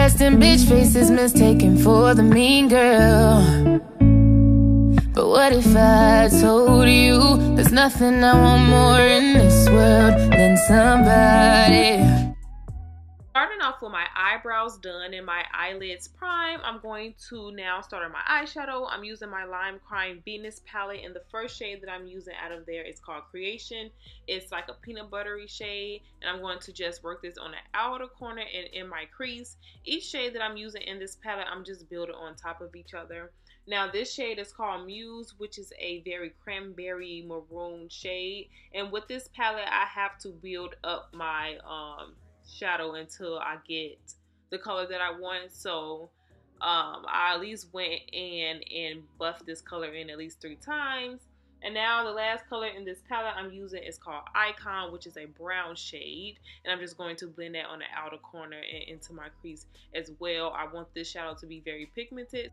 resting bitch faces mistaken for the mean girl. But what if I told you there's nothing I want more in this world than somebody? Starting off with my eyebrows done and my eyelids prime, I'm going to now start on my eyeshadow. I'm using my Lime Crime Venus palette, and the first shade that I'm using out of there is called Creation. It's like a peanut buttery shade, and I'm going to just work this on the outer corner and in my crease. Each shade that I'm using in this palette, I'm just building on top of each other. Now this shade is called Muse, which is a very cranberry maroon shade, and with this palette I have to build up my shadow until I get the color that I want. So I at least went in and buffed this color in at least 3 times. And now the last color in this palette I'm using is called Icon, which is a brown shade, and I'm just going to blend that on the outer corner and into my crease as well. I want this shadow to be very pigmented.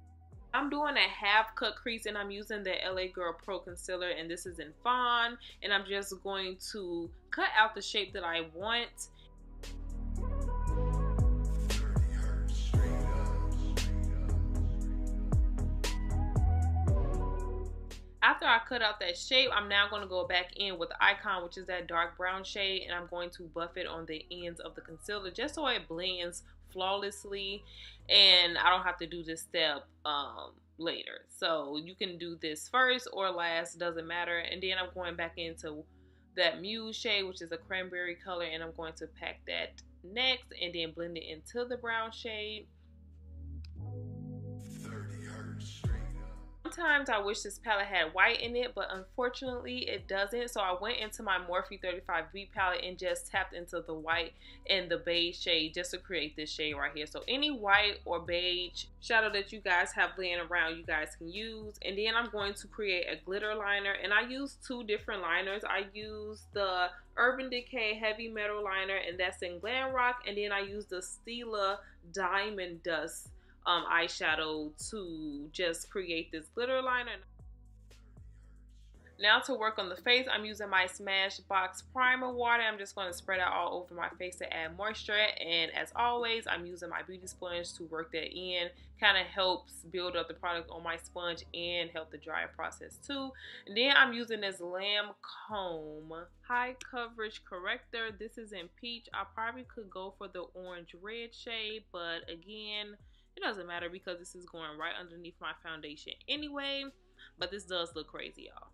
I'm doing a half cut crease, and I'm using the LA Girl Pro Concealer, and this is in Fawn, and I'm just going to cut out the shape that I want. After I cut out that shape, I'm now going to go back in with the Icon, which is that dark brown shade, and I'm going to buff it on the ends of the concealer just so it blends flawlessly and I don't have to do this step later. So you can do this first or last, doesn't matter. And then I'm going back into that Muse shade, which is a cranberry color, and I'm going to pack that next and then blend it into the brown shade. Sometimes I wish this palette had white in it, but unfortunately it doesn't. So I went into my Morphe 35B palette and just tapped into the white and the beige shade just to create this shade right here. So any white or beige shadow that you guys have laying around, you guys can use. And then I'm going to create a glitter liner, and I use 2 different liners. I use the Urban Decay Heavy Metal Liner, and that's in Glam Rock, and then I use the Stilla Diamond Dust eyeshadow to just create this glitter liner. Now to work on the face, I'm using my Smashbox primer water. I'm just going to spread it all over my face to add moisture, and as always I'm using my beauty sponge to work that in. Kind of helps build up the product on my sponge and help the drying process too. And then I'm using this Lancôme high coverage corrector. This is in peach. I probably could go for the orange red shade, but again, it doesn't matter because this is going right underneath my foundation anyway. But this does look crazy, y'all.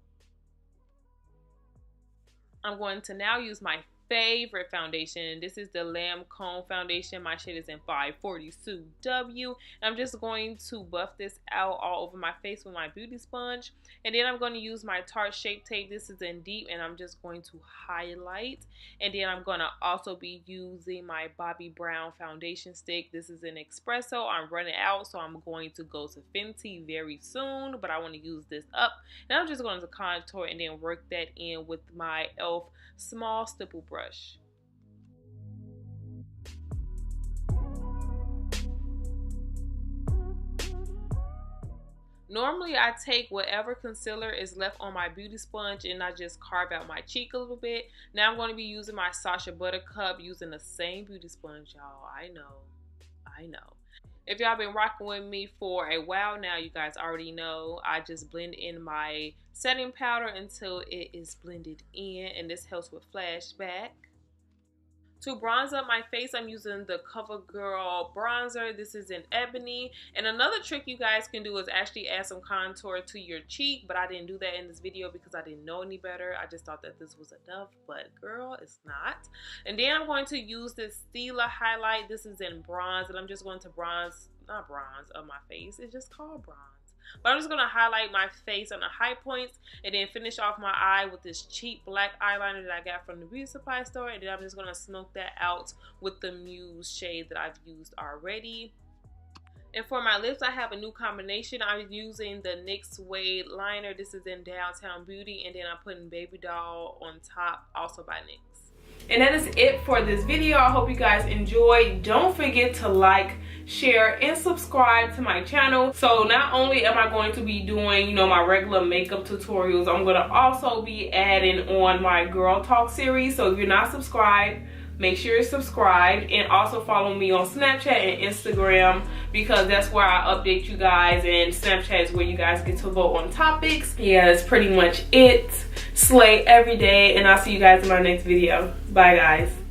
I'm going to now use my favorite foundation, and this is the Lancôme foundation. My shade is in 542W. I'm just going to buff this out all over my face with my beauty sponge, and then I'm going to use my Tarte Shape Tape. This is in deep, and I'm just going to highlight. And then I'm going to also be using my Bobbi Brown foundation stick. This is an espresso. I'm running out, so I'm going to go to Fenty very soon, but I want to use this up. Now I'm just going to contour and then work that in with my e.l.f. small stipple brush. Normally I take whatever concealer is left on my beauty sponge and I just carve out my cheek a little bit. Now I'm going to be using my Sacha Buttercup, using the same beauty sponge, y'all. I know. If y'all been rocking with me for a while now, you guys already know I just blend in my setting powder until it is blended in, and this helps with flashback. To bronze up my face, I'm using the Covergirl bronzer. This is in Ebony. And another trick you guys can do is actually add some contour to your cheek, but I didn't do that in this video because I didn't know any better. I just thought that this was enough, but girl, it's not. And then I'm going to use this Stilla highlight. This is in bronze, and I'm just going to not bronze up my face. It's just called bronze. But I'm just going to highlight my face on the high points and then finish off my eye with this cheap black eyeliner that I got from the beauty supply store. And then I'm just going to smoke that out with the Muse shade that I've used already. And for my lips, I have a new combination. I'm using the NYX Suede liner. This is in Downtown Beauty. And then I'm putting Babydoll on top, also by NYX. And that is it for this video. I hope you guys enjoyed. Don't forget to like, share, and subscribe to my channel. So not only am I going to be doing, my regular makeup tutorials, I'm going to also be adding on my Girl Talk series. So if you're not subscribed, Make sure you're subscribed, and also follow me on Snapchat and Instagram, because that's where I update you guys, and Snapchat is where you guys get to vote on topics. Yeah, that's pretty much it. Slay every day, and I'll see you guys in my next video. Bye guys.